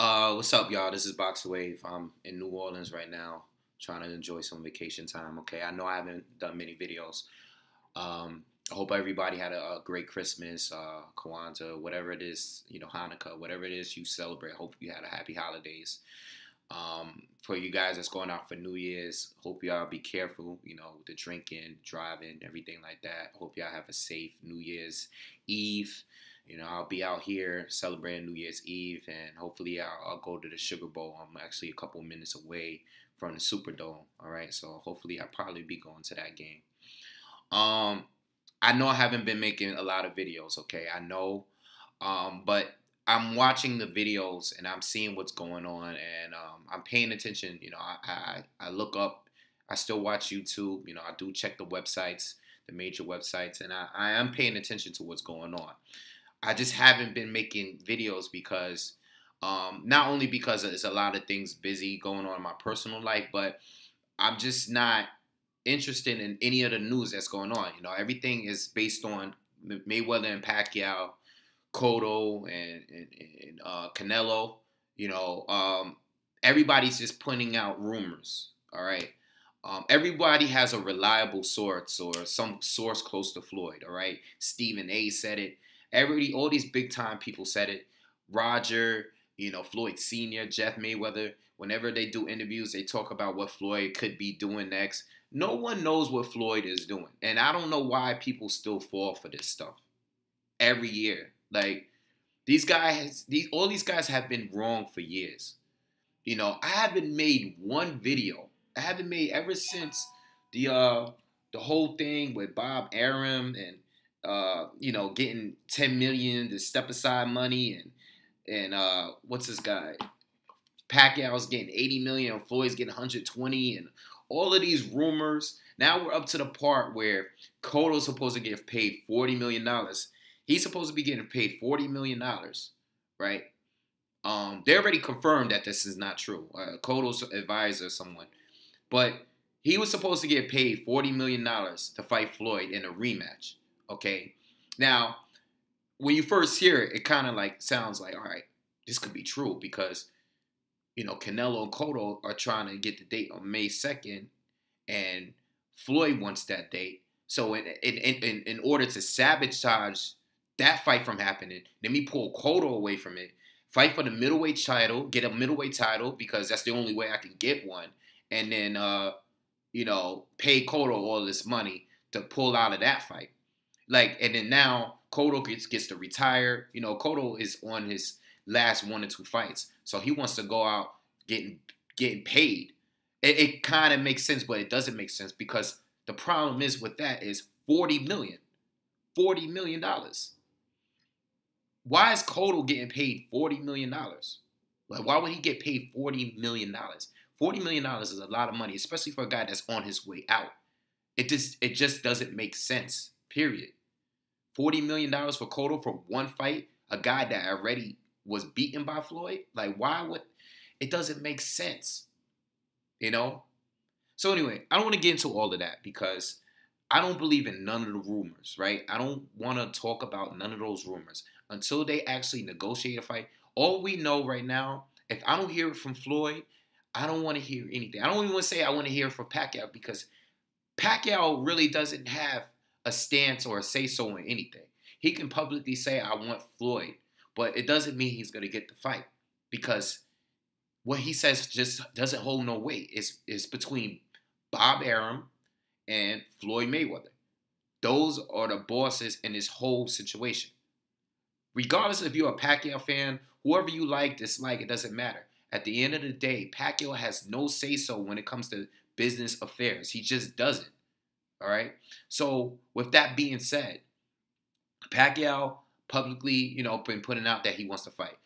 What's up, y'all? This is BoxingWave. I'm in New Orleans right now, trying to enjoy some vacation time. Okay, I know I haven't done many videos. I hope everybody had a great Christmas, Kwanzaa, whatever it is, Hanukkah, whatever it is you celebrate. Hope you had a happy holidays. For you guys that's going out for New Year's, hope y'all be careful, with the drinking, driving, everything like that. Hope y'all have a safe New Year's Eve. I'll be out here celebrating New Year's Eve, and hopefully I'll go to the Sugar Bowl. I'm actually a couple minutes away from the Superdome, all right? So hopefully I'll probably be going to that game. I know I haven't been making a lot of videos, okay? I know, but I'm watching the videos, and I'm seeing what's going on, and I'm paying attention. I look up. I still watch YouTube. I do check the websites, the major websites, and I am paying attention to what's going on. I just haven't been making videos because, not only because there's a lot of things busy going on in my personal life, but I'm just not interested in any of the news that's going on. Everything is based on Mayweather and Pacquiao, Cotto and Canelo. Everybody's just putting out rumors. All right. Everybody has a reliable source or some source close to Floyd. All right. Stephen A. said it. All these big time people said it. Roger, Floyd Sr., Jeff Mayweather. Whenever they do interviews, they talk about what Floyd could be doing next. No one knows what Floyd is doing, and I don't know why people still fall for this stuff every year. Like all these guys have been wrong for years. I haven't made one video. I haven't made ever since the whole thing with Bob Arum and getting 10 million to step aside money and what's this guy? Pacquiao's getting 80 million and Floyd's getting 120 and all of these rumors. Now we're up to the part where Cotto's supposed to get paid $40 million. He's supposed to be getting paid $40 million, right? They already confirmed that this is not true. Cotto's advisor, someone. But he was supposed to get paid $40 million to fight Floyd in a rematch. Okay, now when you first hear it, it kind of sounds like, all right, this could be true because Canelo and Cotto are trying to get the date on May 2nd, and Floyd wants that date. So in order to sabotage that fight from happening, let me pull Cotto away from it, fight for the middleweight title, get a middleweight title because that's the only way I can get one, and then pay Cotto all this money to pull out of that fight. And then now Cotto gets to retire. Cotto is on his last 1 or 2 fights, so he wants to go out getting paid. It kind of makes sense, but it doesn't make sense because the problem is with that is $40 million. $40 million. Why is Cotto getting paid $40 million? Why would he get paid $40 million? $40 million is a lot of money, especially for a guy that's on his way out. It just doesn't make sense, period. $40 million for Cotto for one fight, a guy that already was beaten by Floyd? Why would... It doesn't make sense, So anyway, I don't want to get into all of that because I don't believe in none of the rumors, right? I don't want to talk about none of those rumors until they actually negotiate a fight. All we know right now, if I don't hear it from Floyd, I don't want to hear anything. I don't even want to say I want to hear it from Pacquiao because Pacquiao really doesn't have a stance or a say-so in anything. He can publicly say, I want Floyd, but it doesn't mean he's going to get the fight because what he says just doesn't hold no weight. It's between Bob Arum and Floyd Mayweather. Those are the bosses in this whole situation. Regardless if you're a Pacquiao fan, whoever you like, dislike, it doesn't matter. At the end of the day, Pacquiao has no say-so when it comes to business affairs. He just doesn't. All right. So with that being said, Pacquiao publicly, been putting out that he wants to fight.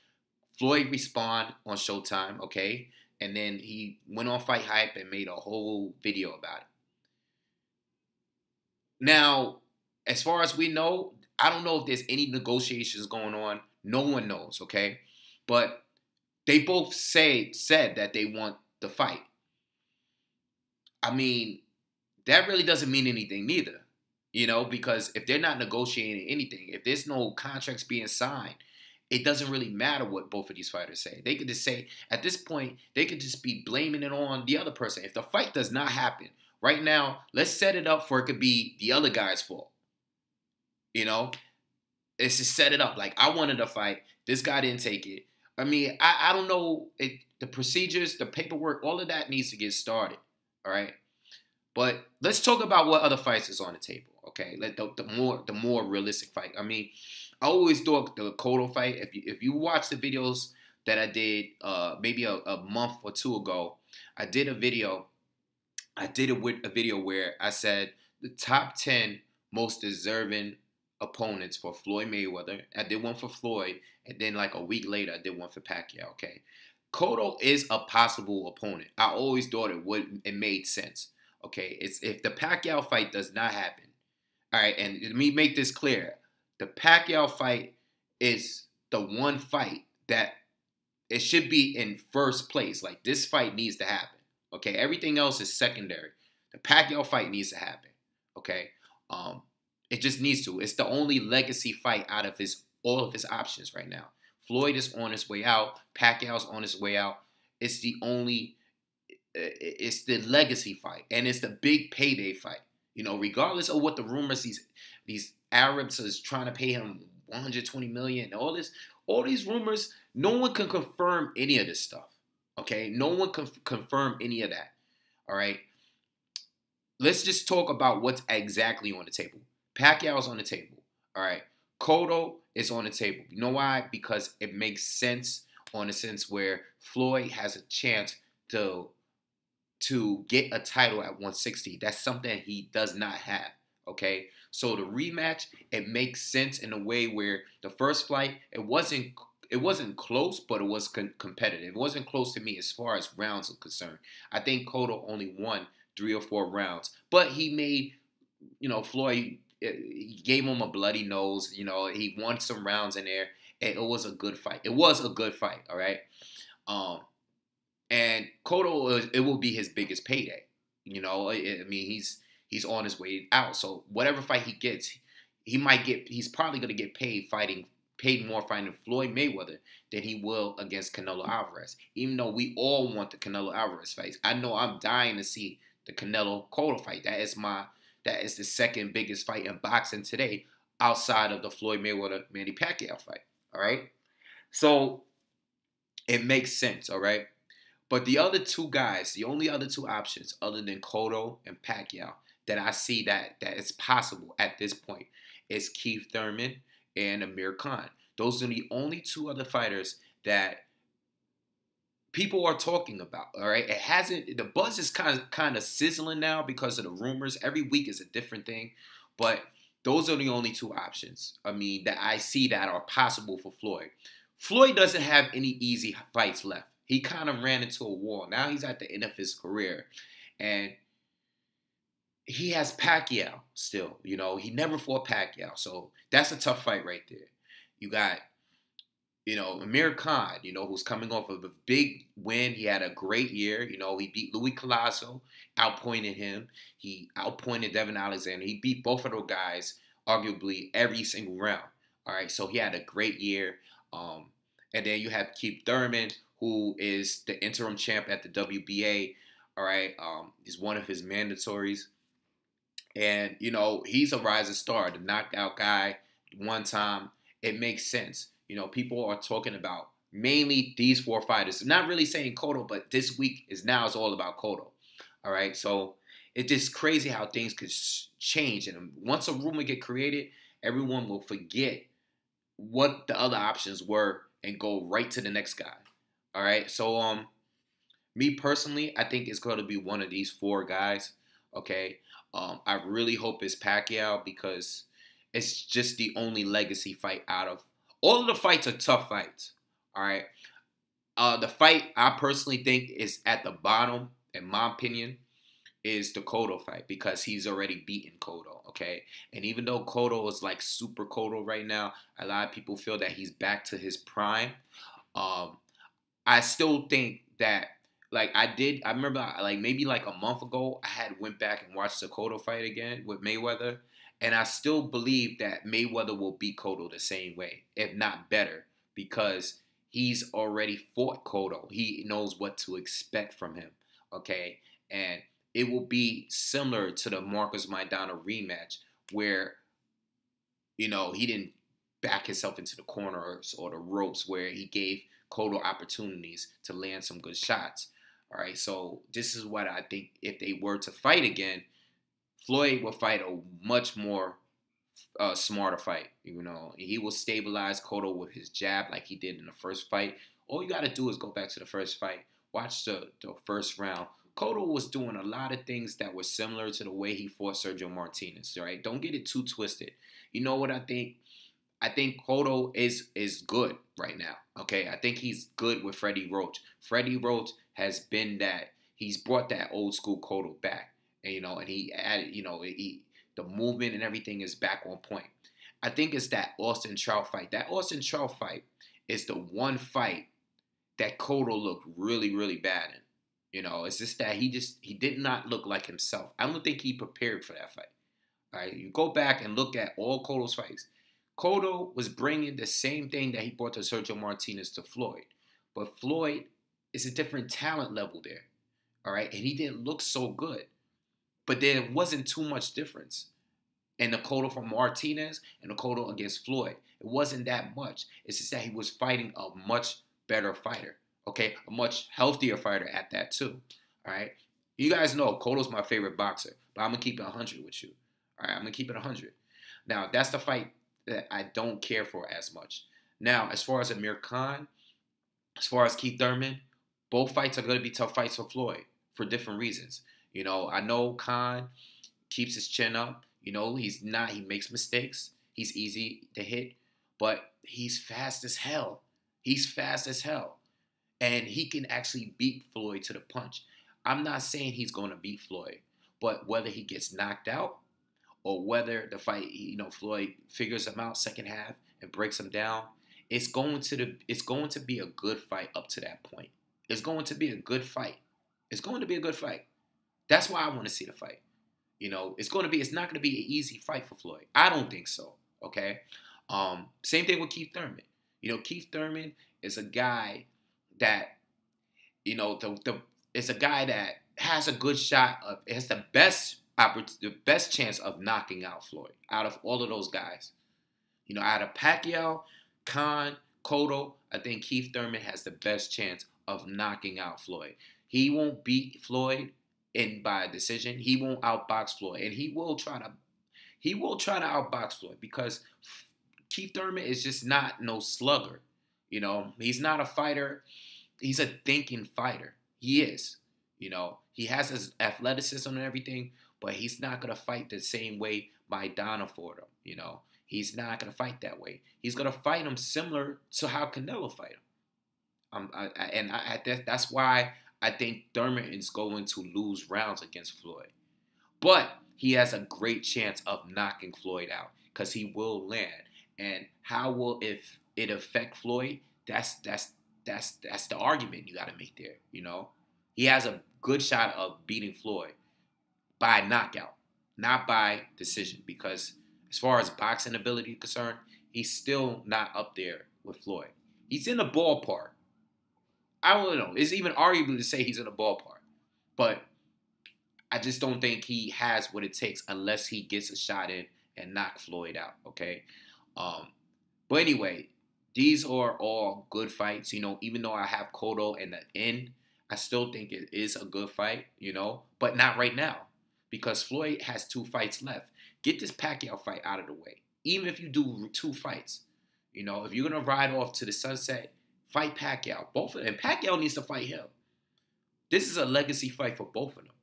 Floyd respond on Showtime, okay, and then he went on Fight Hype and made a whole video about it. Now, as far as we know, I don't know if there's any negotiations going on. No one knows, okay, but they both said that they want the fight. I mean, that really doesn't mean anything neither, because if they're not negotiating anything, if there's no contracts being signed, it doesn't really matter what both of these fighters say. They could just say, at this point, they could just be blaming it on the other person. If the fight does not happen, right now, let's set it up for it could be the other guy's fault. You know? It's just set it up. Like, I wanted a fight. This guy didn't take it. I mean, I don't know. The procedures, the paperwork, all of that needs to get started. All right? But let's talk about what other fights is on the table. Okay? The more realistic fight. I mean, I always thought the Cotto fight, if you watch the videos that I did maybe a month or two ago, I did a video. I did a video where I said the top 10 most deserving opponents for Floyd Mayweather. I did one for Floyd, and then like a week later, I did one for Pacquiao. Okay, Cotto is a possible opponent. I always thought it made sense. Okay, it's if the Pacquiao fight does not happen. All right, and let me make this clear. The Pacquiao fight is the one fight that it should be in first place. Like, this fight needs to happen. Okay, everything else is secondary. The Pacquiao fight needs to happen. Okay, it just needs to. It's the only legacy fight out of all of his options right now. Floyd is on his way out. Pacquiao's on his way out. It's the legacy fight, and it's the big payday fight. You know, regardless of what the rumors these Arabs is trying to pay him 120 million, all these rumors, no one can confirm any of this stuff. Okay, no one can confirm any of that. All right, let's just talk about what's exactly on the table. Pacquiao's on the table. All right, Cotto is on the table. You know why? Because it makes sense on the sense where Floyd has a chance to get a title at 160. That's something he does not have. Okay, so the rematch, it makes sense in a way where the first fight, it wasn't close, but it was competitive. It wasn't close to me as far as rounds are concerned. I think Cotto only won 3 or 4 rounds, but he made, Floyd, he gave him a bloody nose. He won some rounds in there. And it was a good fight. It was a good fight. All right. And Cotto, it will be his biggest payday. I mean, he's on his way out. So whatever fight he gets, he's probably going to get paid more fighting Floyd Mayweather than he will against Canelo Alvarez. Even though we all want the Canelo Alvarez fight. I know I'm dying to see the Canelo Cotto fight. That is the second biggest fight in boxing today outside of the Floyd Mayweather Manny Pacquiao fight. All right? So it makes sense, all right? But the other two guys, the only other two options other than Cotto and Pacquiao that I see that is possible at this point is Keith Thurman and Amir Khan. Those are the only two other fighters that people are talking about. All right, the buzz is kind of sizzling now because of the rumors. Every week is a different thing, but those are the only two options. I mean, that I see that are possible for Floyd. Floyd doesn't have any easy fights left. He kind of ran into a wall. Now he's at the end of his career, and he has Pacquiao still. He never fought Pacquiao, so that's a tough fight right there. You got, Amir Khan, who's coming off of a big win. He had a great year. He beat Louis Collazo, outpointed him. He outpointed Devin Alexander. He beat both of those guys, arguably, every single round. All right, so he had a great year. And then you have Keith Thurman, who is the interim champ at the WBA. All right, he's one of his mandatories. And, he's a rising star, the knockout guy, one time. It makes sense. People are talking about mainly these 4 fighters. I'm not really saying Cotto, but this week is all about Cotto. All right, so it's just crazy how things could change. And once a rumor get created, everyone will forget what the other options were and go right to the next guy. All right, so me personally, I think it's going to be one of these 4 guys. Okay, I really hope it's Pacquiao because it's just the only legacy fight out of all of the fights are tough fights. All right, the fight I personally think is at the bottom, in my opinion, is the Cotto fight because he's already beaten Cotto. Okay, and even though Cotto is like super Cotto right now, a lot of people feel that he's back to his prime. I still think that, I remember maybe a month ago, I had went back and watched the Cotto fight again with Mayweather, and I still believe that Mayweather will beat Cotto the same way, if not better, because he's already fought Cotto. He knows what to expect from him, okay? And it will be similar to the Marcos Maidana rematch where, he didn't back himself into the corners or the ropes, where he gave Cotto opportunities to land some good shots. All right, so this is what I think. If they were to fight again, Floyd will fight a much more smarter fight. He will stabilize Cotto with his jab like he did in the first fight. All you got to do is go back to the first fight, watch the first round. Cotto was doing a lot of things that were similar to the way he fought Sergio Martinez. Right? Don't get it too twisted. You know what I think? I think Cotto is good right now. Okay, I think he's good with Freddie Roach. Freddie Roach has been that. He's brought that old school Cotto back, and he added, the movement and everything is back on point. I think it's that Austin Trout fight. That Austin Trout fight is the one fight that Cotto looked really, really bad in. It's just that he did not look like himself. I don't think he prepared for that fight. All right, you go back and look at all Cotto's fights. Cotto was bringing the same thing that he brought to Sergio Martinez to Floyd. But Floyd is a different talent level there. All right, and he didn't look so good. But there wasn't too much difference in the Cotto from Martinez and the Cotto against Floyd. It wasn't that much. It's just that he was fighting a much better fighter. Okay, a much healthier fighter at that too. All right, you guys know Cotto's my favorite boxer, but I'm gonna keep it 100 with you. All right, I'm gonna keep it 100. Now that's the fight that I don't care for as much. Now, as far as Amir Khan, as far as Keith Thurman, both fights are going to be tough fights for Floyd for different reasons. I know Khan keeps his chin up. He makes mistakes. He's easy to hit, but he's fast as hell. He's fast as hell. And he can actually beat Floyd to the punch. I'm not saying he's going to beat Floyd, but whether he gets knocked out or whether the fight, Floyd figures him out second half and breaks him down, it's going to be a good fight up to that point. It's going to be a good fight. It's going to be a good fight. That's why I want to see the fight. It's not going to be an easy fight for Floyd. I don't think so. Okay. Same thing with Keith Thurman. Keith Thurman is a guy that, it's a guy that has a good shot of, has the best chance of knocking out Floyd out of all of those guys. Out of Pacquiao, Khan, Cotto, I think Keith Thurman has the best chance of knocking out Floyd. He won't beat Floyd by decision. He won't outbox Floyd, and he will try to outbox Floyd because Keith Thurman is just not no slugger. He's not a fighter. He's a thinking fighter. He is. He has his athleticism and everything, but he's not going to fight the same way Maidana fought him. He's not going to fight that way. He's going to fight him similar to how Canelo fight him. That's why I think Thurman is going to lose rounds against Floyd. But he has a great chance of knocking Floyd out because he will land. And how will it affect Floyd? That's the argument you got to make there. He has a good shot of beating Floyd by knockout, not by decision, because as far as boxing ability is concerned, he's still not up there with Floyd. He's in the ballpark. I don't know. It's even arguable to say he's in the ballpark. But I just don't think he has what it takes unless he gets a shot in and knock Floyd out, okay? But anyway, these are all good fights. Even though I have Cotto in the end, I still think it is a good fight, but not right now because Floyd has 2 fights left. Get this Pacquiao fight out of the way. Even if you do 2 fights, if you're going to ride off to the sunset, fight Pacquiao. Both of them. Pacquiao needs to fight him. This is a legacy fight for both of them.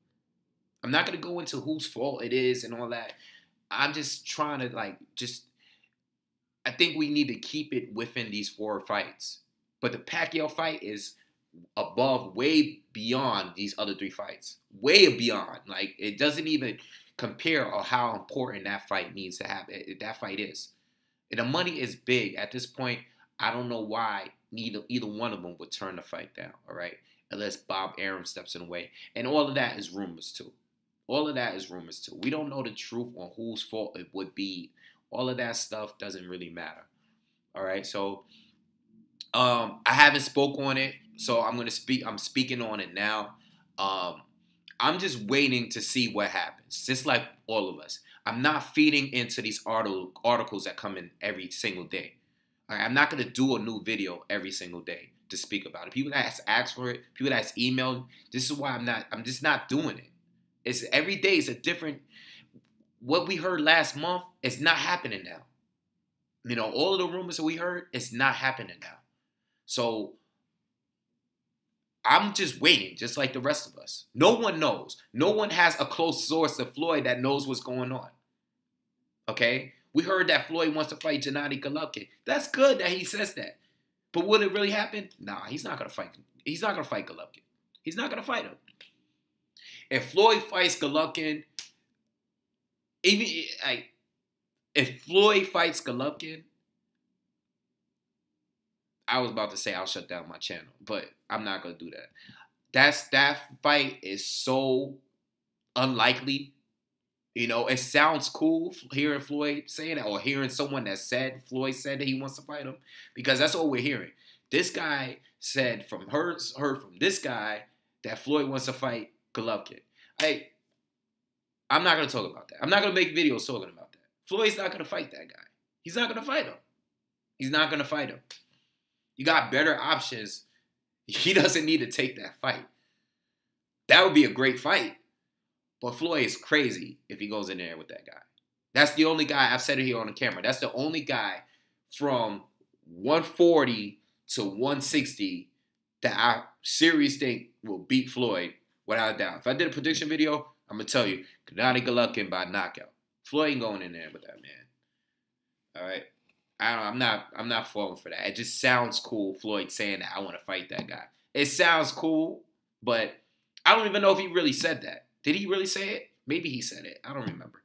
I'm not going to go into whose fault it is and all that. I'm just trying to I think we need to keep it within these 4 fights. But the Pacquiao fight is above, way beyond these other 3 fights. Way beyond. It doesn't even compare on how important that fight needs to happen. That fight is. And the money is big. At this point, I don't know why either one of them would turn the fight down, all right? Unless Bob Arum steps in the way. And all of that is rumors, too. We don't know the truth on whose fault it would be. All of that stuff doesn't really matter. All right, so I haven't spoke on it, so I'm speaking on it now. I'm just waiting to see what happens. Just like all of us, I'm not feeding into these articles that come in every single day. All right, I'm not gonna do a new video every single day to speak about it. People that ask for it, people that's emailed. This is why I'm just not doing it. It's every day is a different. What we heard last month is not happening now. You know, all of the rumors that we heard, it's not happening now. So I'm just waiting, just like the rest of us. No one knows. No one has a close source to Floyd that knows what's going on. Okay? We heard that Floyd wants to fight Gennady Golovkin. That's good that he says that. But will it really happen? Nah, he's not gonna fight. He's not gonna fight Golovkin. He's not gonna fight him. If Floyd fights Golovkin, if Floyd fights Golovkin, I was about to say I'll shut down my channel, but I'm not gonna do that. That fight is so unlikely. You know, it sounds cool hearing Floyd saying that, or hearing someone that said Floyd said that he wants to fight him, because that's all we're hearing. This guy said heard from this guy that Floyd wants to fight Golovkin. I'm not gonna talk about that. I'm not gonna make videos talking about that. Floyd's not gonna fight that guy. He's not gonna fight him. He's not gonna fight him. You got better options. He doesn't need to take that fight. That would be a great fight. But Floyd is crazy if he goes in there with that guy. That's the only guy, I've said it here on the camera, that's the only guy from 140 to 160 that I seriously think will beat Floyd without a doubt. If I did a prediction video, I'm going to tell you, Gennady Golovkin by knockout. Floyd ain't going in there with that man. All right? I'm not falling for that. It just sounds cool, Floyd saying that I want to fight that guy. It sounds cool, but I don't even know if he really said that. Did he really say it? Maybe he said it. I don't remember.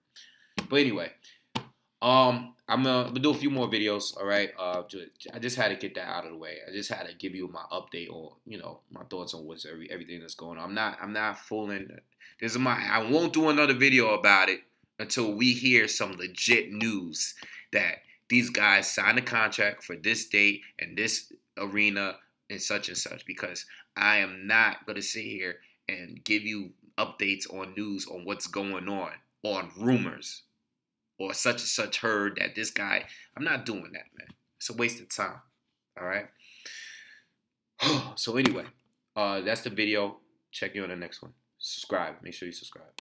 But anyway, I'm gonna do a few more videos. All right. I just had to get that out of the way. I just had to give you my update on, you know, my thoughts on what's everything that's going on. I'm not fooling. I won't do another video about it until we hear some legit news that these guys signed a contract for this date and this arena and such, because I am not gonna sit here and give you updates on news on what's going on rumors, or such and such heard that this guy. I'm not doing that, man. It's a waste of time. All right. So anyway, that's the video. Check you on the next one. Subscribe. Make sure you subscribe.